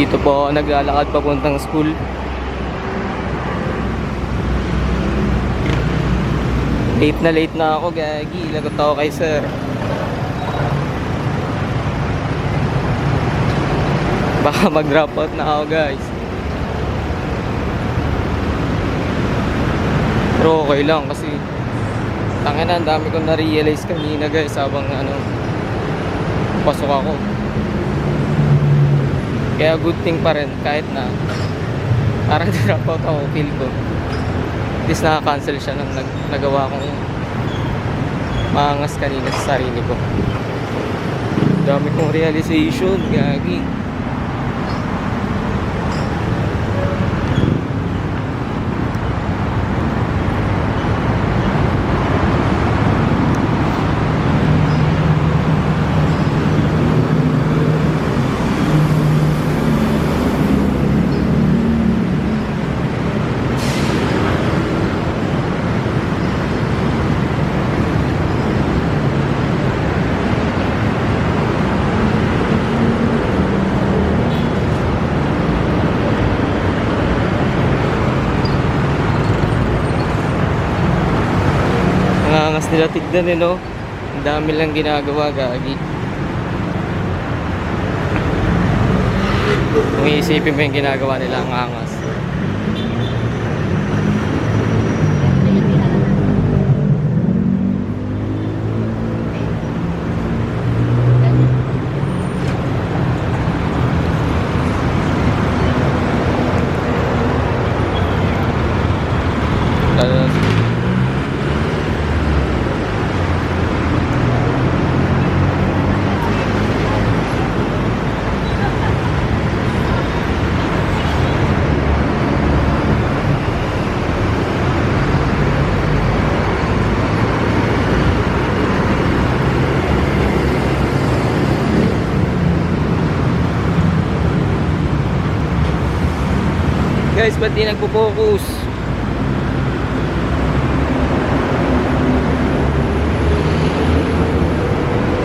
Dito po ako naglalakad papuntang school. Late na ako, gagi. Lagot ako kay sir. Baka mag-drop out na ako, guys. Pero okay lang kasi tangina, ang dami kong na-realize kanina, guys, habang pasok ako. Kaya good thing pa rin kahit na parang drop out ako, feel ko. At least naka-cancel siya ng nagawa kong maangas kanina sa sarili ko. Dami kong realization, gagi. Angas nila tignan no. Ang dami lang ginagawa, gagi. Kung iisipin mo yung ginagawa nila, ang angas. Guys, ba't di nagpo-focus?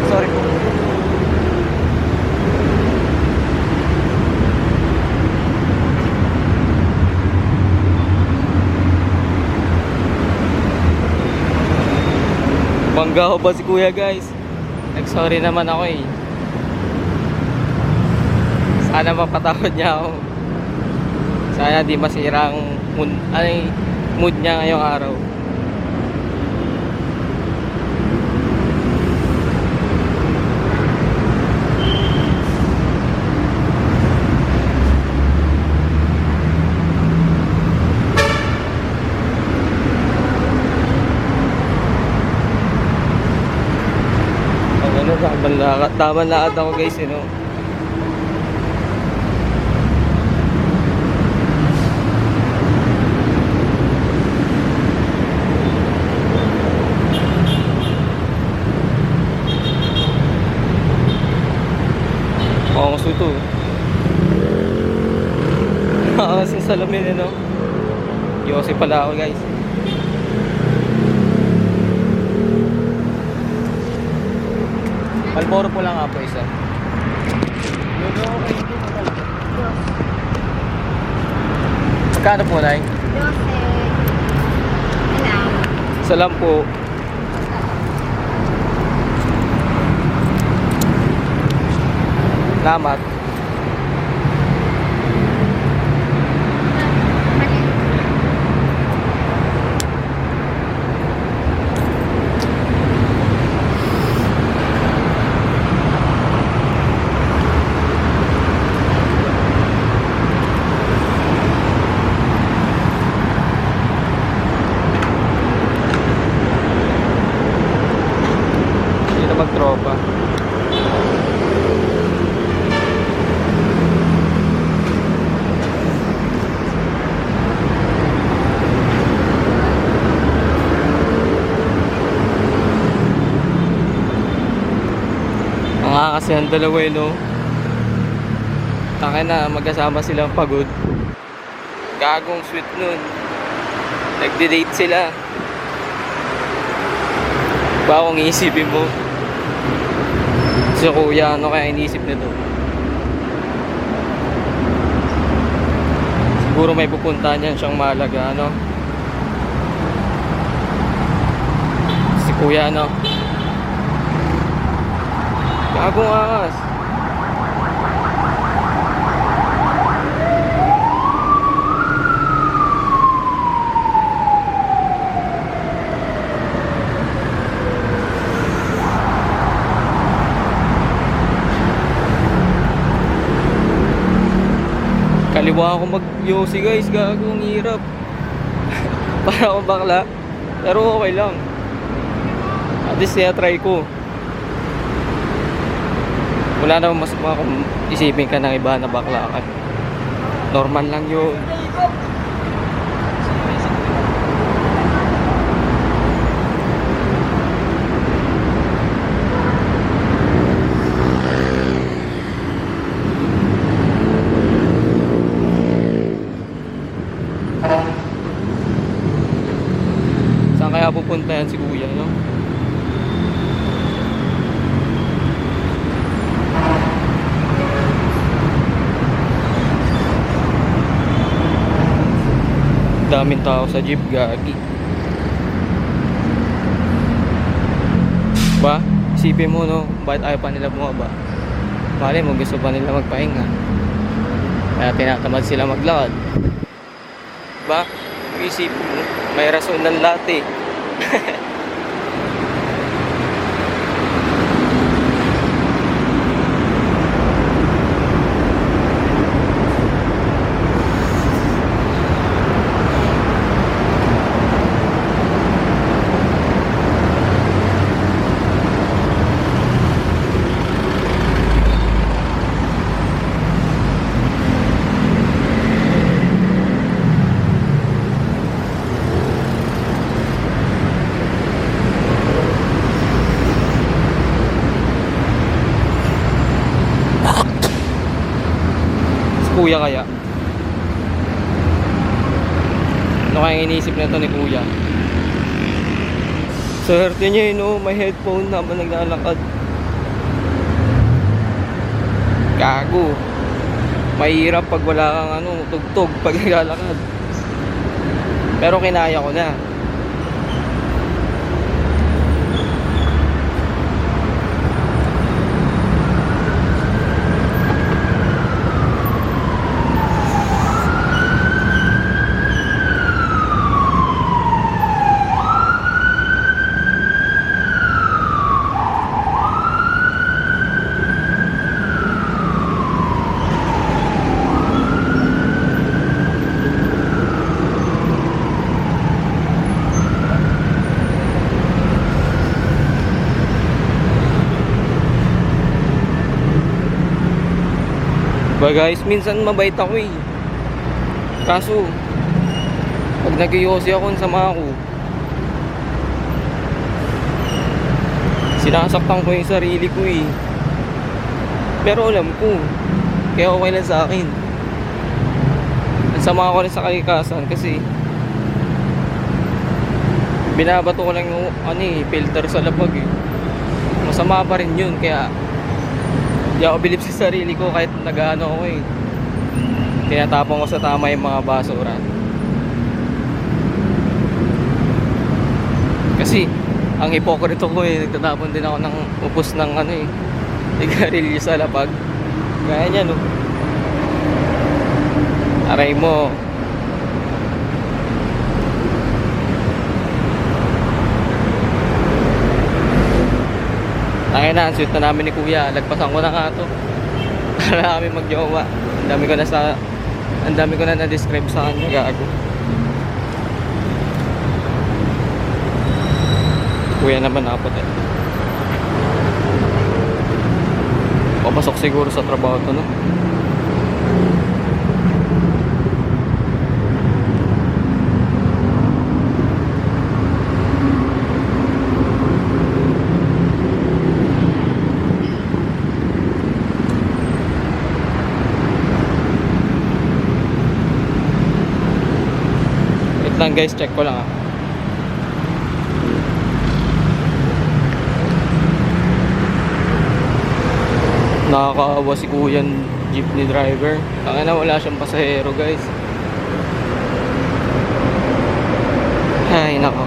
Sorry po. Bangga ko ba si kuya, guys? Nag-sorry naman ako eh. Sana mapatawad niya ako. Sana di masira ang mood niya ngayong araw. Tamang lakad ako, guys, Angas ito. Angas yung salamin, Yossi pala ako, guys. Malboro po lang nga po isa. Magkano po, Nay? 12. Isa lang po. Salamat. Hindi na magtropa. Kasi ang dalawa Taka na magkasama silang pagod. Gagong sweet nun. Nagde-date sila. Ba kung iisipin mo si kuya, ano kaya inisip nito? Siguro may pupuntahan yan siyang Malaga, ano? Si kuya, ano? Gagong angas. Kaliwa ako mag-yosi guys, gago, ang hirap. Para ako bakla. Pero okay lang. At least try ko. Wala namang masama kung isipin ka ng iba na bakla ka. Normal lang yun. Saan kaya pupunta yan si kuya, no? Daming tao sa jeep, gagi. Ba? Isipin mo, no? Bakit ayaw pa nila bumaba? Mali mo, gusto pa nila magpahinga. Kaya tinatamad sila maglakad. Ba? Isipin mo, may rason ng lahat eh. Kuya kaya? Ano kaya iniisip na ito ni kuya? Swerte niya yun, may headphone na habang naglalakad. Gago. Mahirap pag wala kang tugtog pag naglalakad. Pero kinaya ko na. Ba guys, minsan mabait ako eh. Kaso pag nag-yosi ako, sama ako. Sinasaktan ko yung sarili ko eh. Pero alam ko, kaya okay lang sa akin. Nagsama ako rin sa kalikasan kasi binabato ko lang yung filter sa lapag eh. Masama pa rin yun, kaya di ako bilib sa sarili ko kahit nag-ano ako eh. Tinatapon ko sa tama yung mga basura. Kasi ang hipokrito ko eh, nagtatapon din ako ng upos ng sigarilyo sa lapag. Gaya niya, no? Aray mo. Tangin na, ang sweet na namin ni kuya. Lagpasan ko na nga to para kami magjowa. Ang dami ko na na-describe sa kanya, gago. Kuya naman nakapot eh. Papasok siguro sa trabaho to, no? Lang guys, check ko lang Nakakaawa si kuya jeepney driver. Tangina, wala siyang pasahero guys. Ay, nako.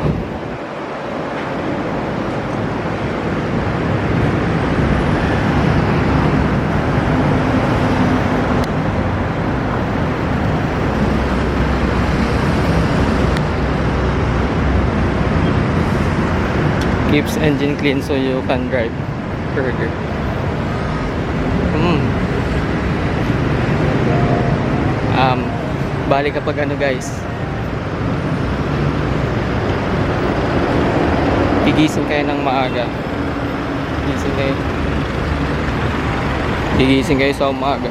Keeps engine clean so you can drive further. Bali kapag ano guys, gigising kayo ng maaga. Gigising kayo sa umaga.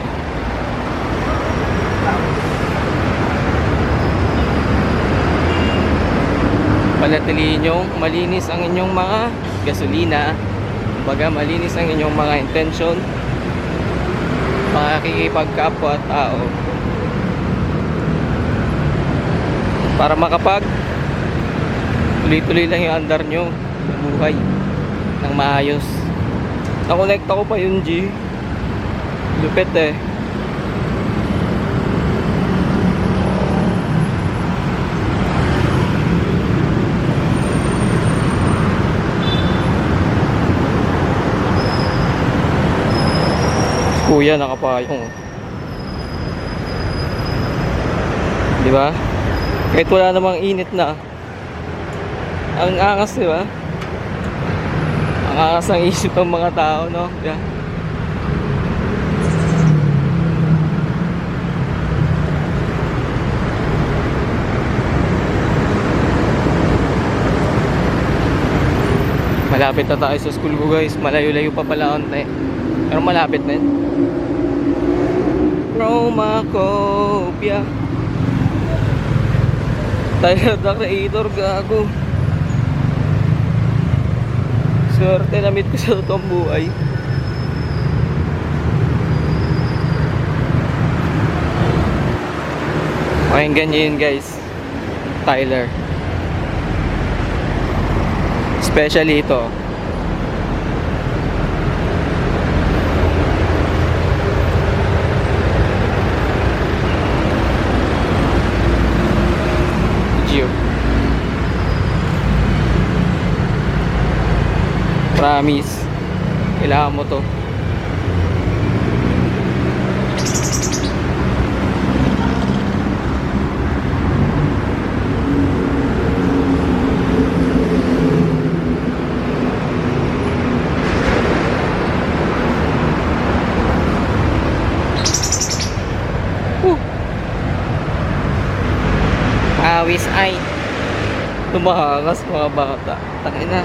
Panatilihin nyo malinis ang inyong mga gasolina. Kumbaga malinis ang inyong mga intention, pakikipagkapwa tao, para makapag tuloy-tuloy lang yung andar nyo ng buhay ng maayos. Nakonekta ko pa yung G. Lupit eh. Kuya nakapayong. Di ba? Kahit wala namang init na. Ang angas, di ba? Ang angas ng isip ng mga tao, no? Yeah. Malapit na tayo sa school ko guys. Malayo-layo pa pala onte. Pero malapit na yun. Chromacopia. Tyler the Creator, gago. Swerte na meet ko sa totoong buhay. Pakinggan nyo yun guys, Tyler. Especially ito. Promise, kailangan mo to. Awis ay tumakas mga bata. Tangina.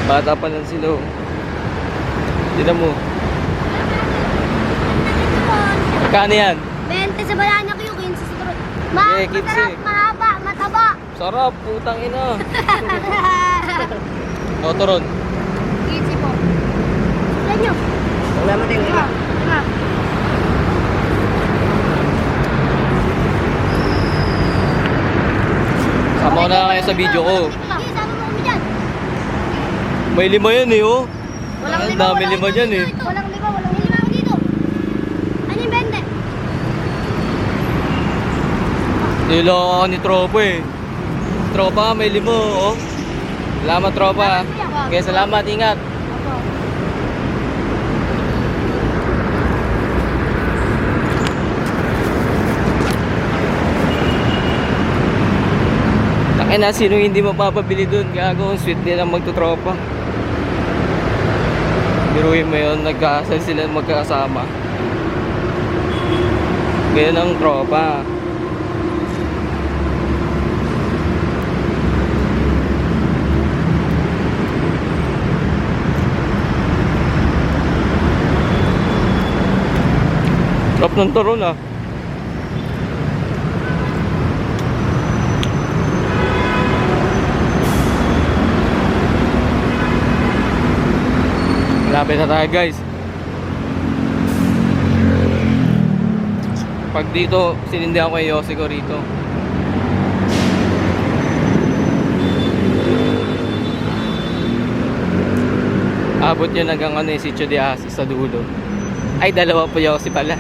Bata pa lang sila. Tignan mo. Magkano yan? 20 sa banana Q, 15 sa fruit. Masarap, mahaba, mataba. Sarap, putang ina. O, turon. 15 po. Sa inyo. Wala mo din. Sama ko na kayo sa video ko. May lima yan eh, oh. Walang Ang lima, dami walang lima lima dyan eh. dito. Walang lima ako dito. Ano yung 20? Niloko ako ni Tropa eh. Tropa, may lima, oh. Salamat, Tropa. Okay, salamat, ingat. Takin na, sino hindi mapapabili dun? Gago, sweet nilang magtutropa. Biruin mo yun, nagkasal sila magkasama. Ganyan ang tropa. Drop ng turon ah. Malapit na tayo guys. Pag dito, sinindihan ko yung Yossi ko rito. Abot yun hanggang ano yung Sitio de Asis sa dulo. Ay, dalawa po Yossi pala.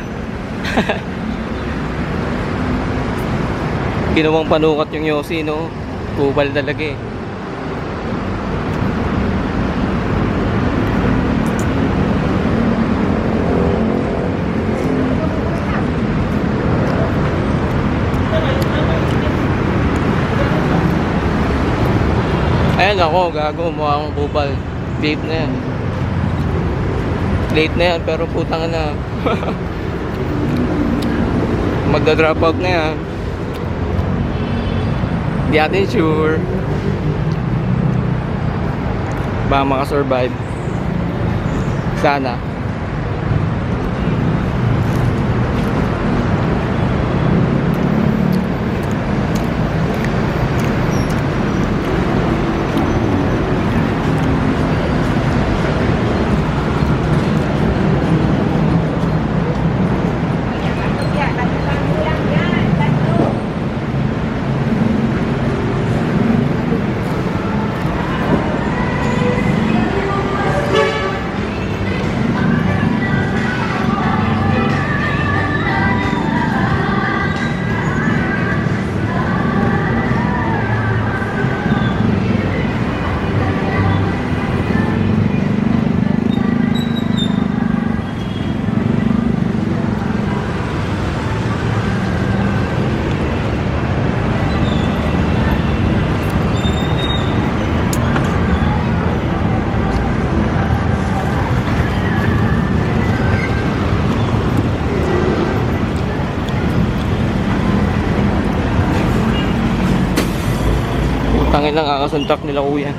Ginawang panukat yung Yossi, no? Kubal talaga eh. Ayan ako, gago, mukha akong kubal. Late na yan. Late na yan, pero putang na. Magda-drop out na yan. Di natin sure. Baka makasurvive. Sana. Tangin lang kakasuntak nila kuya.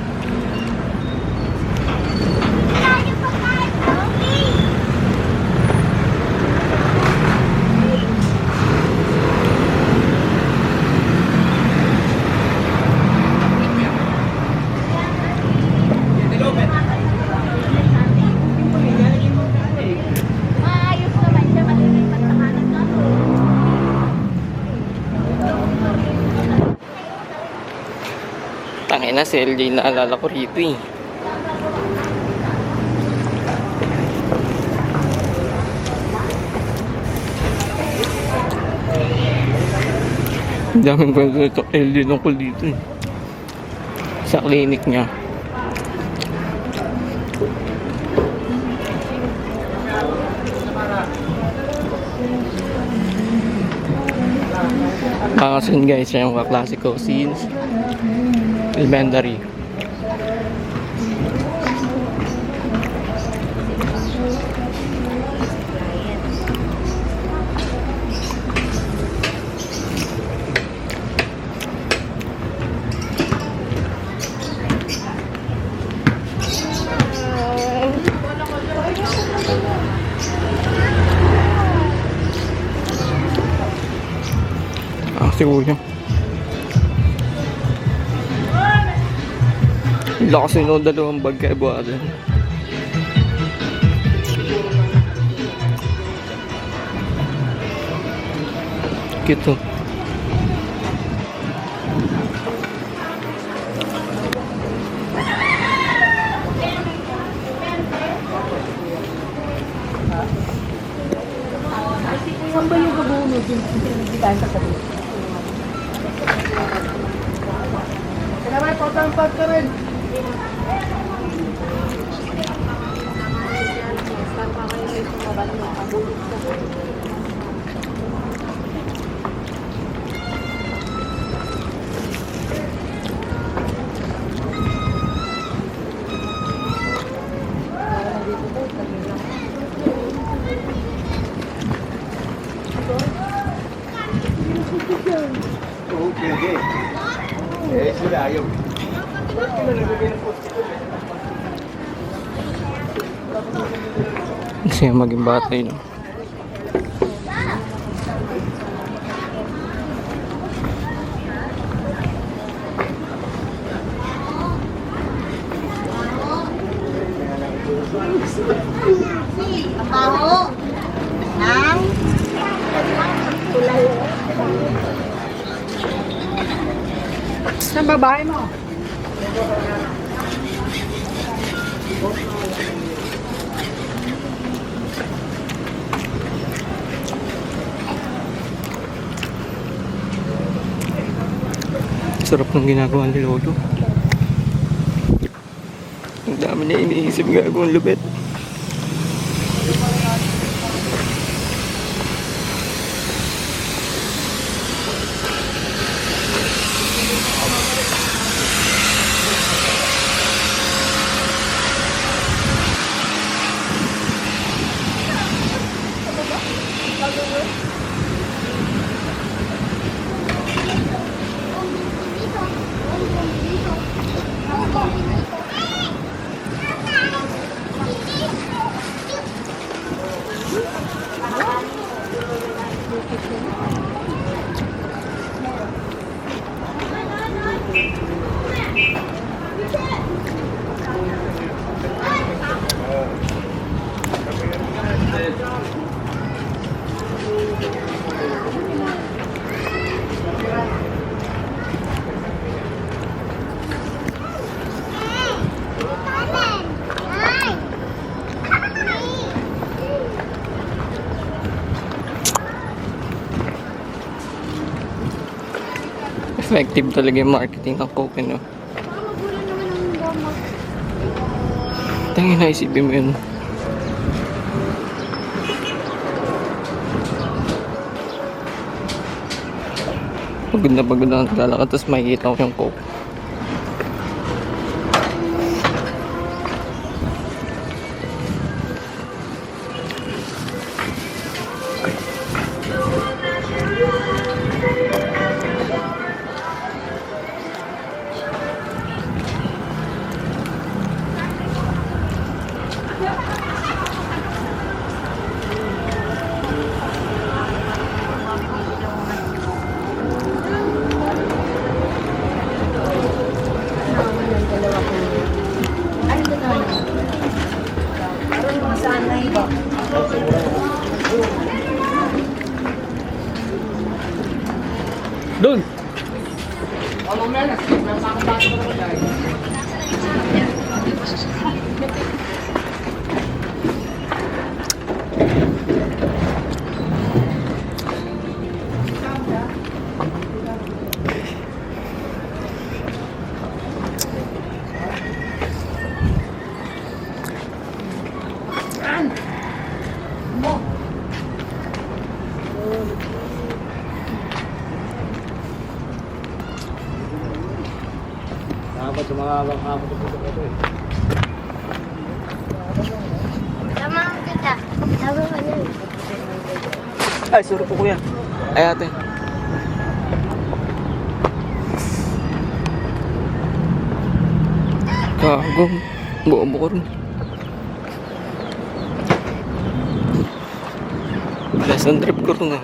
Maayos naman siya, malilipat sa kanan na. Tangin na, si LJ naalala ko rito eh. Ang daming kwento nito LJ tungkol dito eh. Sa clinic niya. Kakasin guys, siya yung kaklase ko since elementary. Si kuya. Lakas nung dalawang bag kay Buwada. Cute to. Saan ba yung kabunod? Hindi tayo sa tabi. Kailangan patang-pat ka rin. Okay. Eh, sila ayaw. Kasi maging bata yun. Baho. Nang. Tulay. Saan babae mo? Sarap ng ginagawa ni Lolo. Ang dami na iniisip gagawang lupit. Effective talaga yung marketing ng Coke, no? Magulan naman ang goma. Tangin na, isipin mo yun. Pagod na naglalakad, tapos makikita ko yung Coke. Doon! Dapat sumabang ako sa ito eh. Tama kita. Tama ka na. Ay, sorry po kuya. Ay ate. Kagong. Buo ko rin. Lesson trip ko rin ah.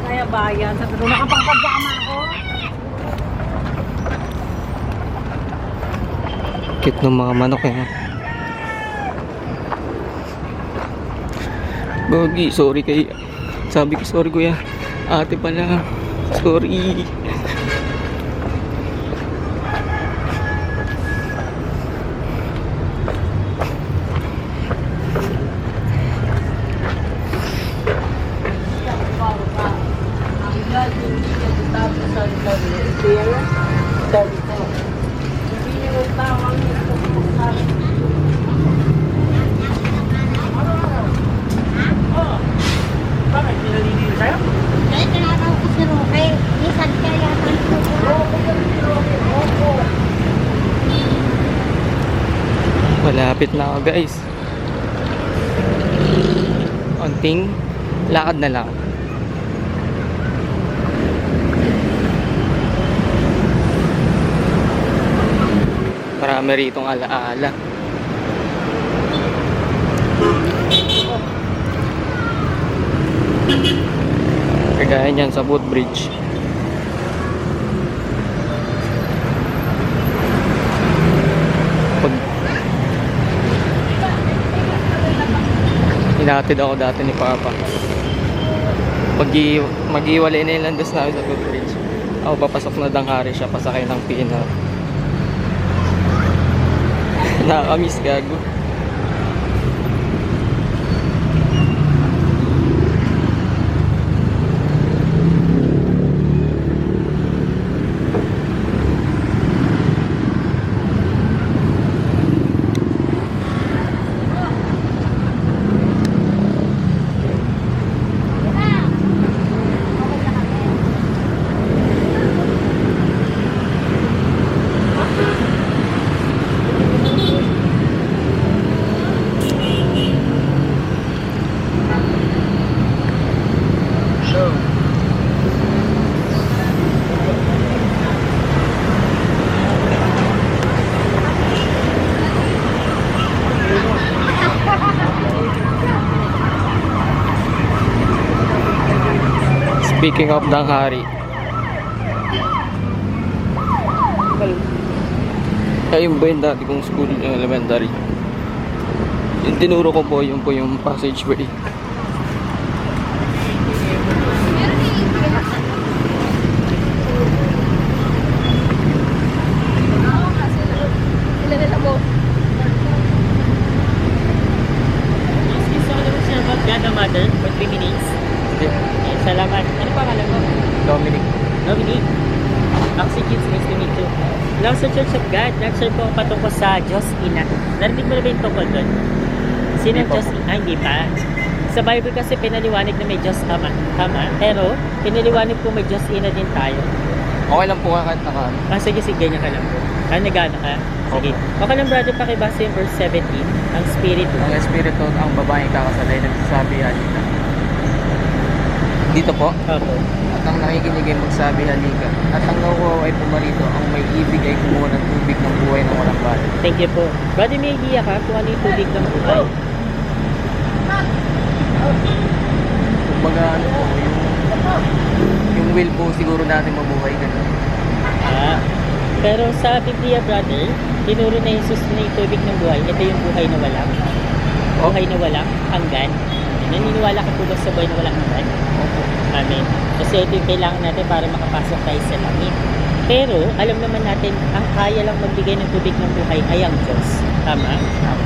Kaya bayan. Sabi ko, nakapagpagsama ako. Cute ng mga manok eh. Gogi, sorry kay... Sabi ko sorry kuya. Ate pala. Sorry. Kaya tinatawag ko si Roque. Minsan kaya yata Malapit na ako guys. Konting lakad na lang. Marami ritong alaala. Kagaya niyan sa boat bridge. Pag hinatid ako dati ni Papa. Pag mag-iwalay na yung landas namin sa boat bridge, ako papasok na Danghari siya, pasakay ng Pina. Nakakamiss gago. Speaking of Danghari. Ayun ba yung dati kong school, yung elementary? Yung tinuro ko po, yun po yung passageway. Gusto ko naman siya mag-gada mother for 3 minutes. Okay. Salamat. Ano pangalan mo? Dominic. Dominic. Oxygen, nice to meet you. Lang sa Church of God, nag-share po ako patungkol sa Diyos Ina. Narinig mo na ba yung tungkol doon? Sino ang Hindi pa Diyos po. Ina? Hindi pa. Sa Bible kasi pinaliwanag na may Diyos Ama. Tama. Pero, pinaliwanag po may Diyos Ina din tayo. Okay lang po kahit naka. Sige, ganyan ka lang po. Nagana ka? Sige. Okay lang brother, pakibasa yung verse 17. Ang Spirit. Ang espiritu ang babaeng kakasalay nagsasabi halika. Dito po. Opo. At ang nakikinig ay magsabi halika. At ang nakuha ay pumarito. Ang may ibig ay kumuha ng tubig ng buhay ng walang balik. Thank you po. Brother, may idea ka kung ano yung tubig ng buhay? Kumbaga ano po, yung will po siguro natin mabuhay ganun. Pero sa Biblia, brother, tinuro na Jesus na yung tubig ng buhay. Ito yung buhay na walang. Buhay na walang hanggan. Naniniwala ka po ba sa buhay na walang hanggan? Opo. Amen. Kasi ito yung kailangan natin para makapasok tayo sa langit. Pero, alam naman natin, ang kaya lang magbigay ng tubig ng buhay ay ang Diyos. Tama?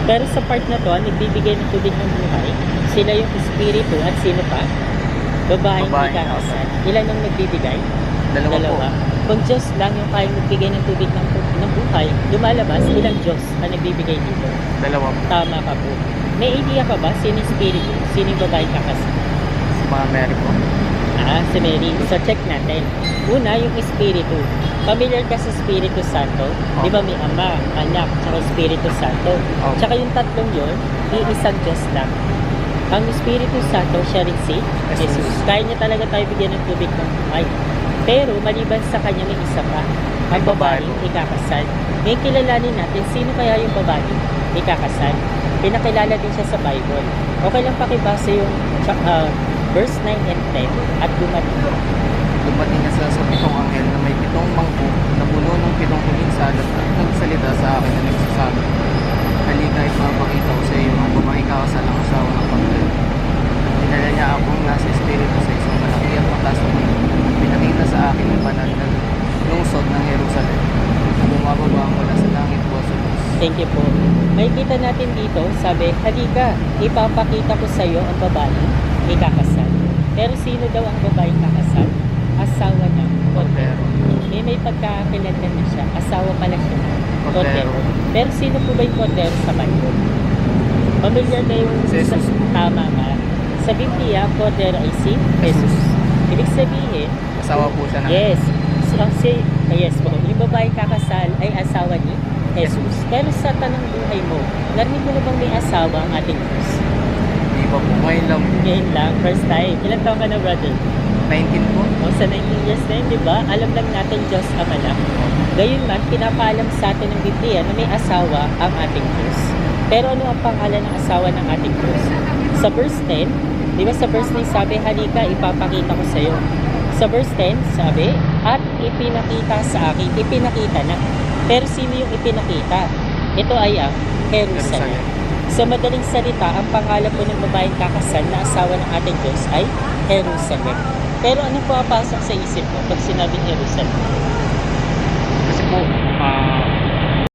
Pero sa part na to, ang nagbibigay ng tubig ng buhay, sila yung Espiritu at sino pa? Babaeng Babaeng ikakasal. Ilan ang nagbibigay? Dalawa po. Kung Diyos lang yung kaya magbigay ng tubig ng buhay, lumalabas, ilang Diyos ang nagbibigay dito? Dalawa po. Tama ka po. May idea ka ba? Sino yung Espiritu? Sino yung babaeng kakasal? Si mga Mary po. Si Mary. So, check natin. Una, yung Espiritu. Familiar ka sa Espiritu Santo? Di ba may Ama, Anak, tsaka Espiritu Santo? Opo. Tsaka yung tatlong yun, iisang Diyos lang. Ang Espiritu Santo, siya rin si Jesus. Kaya niya talaga tayo bigyan ng tubig ng buhay. Pero, maliban sa kanya, may isa pa. Ang May babae babaeng po. ikakasal. Ngayon, kilalanin natin, sino kaya yung babaeng ikakasal? Pinakilala din siya sa Bible. Okay lang pakibasa yung verse 9 and 10 at dumating. Dumating na sa pitong anghel na may pitong bangko na puno ng pitong kuminsalat at nagsalita sa akin na nagsasabi, halika ipapakita ko sa iyo ang babaeng kakasal ng asawa ng pagdal. Dinala niya akong nasa espiritu sa isang malaki at mataas na mundo. Pinakita sa akin ang banal na lungsod ng Jerusalem na bumababa mula sa langit po sa Diyos. Thank you po. May kita natin dito, sabi, halika, ipapakita ko sa iyo ang babaeng ikakasal. Pero sino daw ang babaeng kakasal? Asawa ng Cordero. May pagkakilala na siya. Asawa pala siya ng Cordero. Pero sino po ba yung Cordero sa Bible? Familiar na yung Si Jesus. Tama ka. Sa Biblia, Cordero ay si Jesus. Ibig sabihin, Asawa po siya ng yes. Yes po. Yung babaeng kakasal ay asawa ni Jesus. Pero sa tanong buhay mo, narinig mo na bang may asawa ang ating Diyos? Di ba po? Ngayon lang po. Ngayon lang, first time. Ilan taon ka na, brother? 19 po. O, sa 19 years na yun, di ba? Alam lang natin Diyos Ama lang. Gayon man, pinapaalam sa atin ng Biblia na may asawa ang ating Diyos. Pero ano ang pangalan ng asawa ng ating Diyos? Sa verse 10, di ba sa verse 9 sabi, halika, ipapakita ko sa iyo. Sa verse 10, sabi, at ipinakita sa akin, ipinakita na. Pero sino yung ipinakita? Ito ay ang Jerusalem. Sa madaling salita, ang pangalan po ng babaeng kakasal na asawa ng ating Diyos ay Jerusalem. Pero ano po papasok sa isip mo pag sinabing Jerusalem? Kasi po,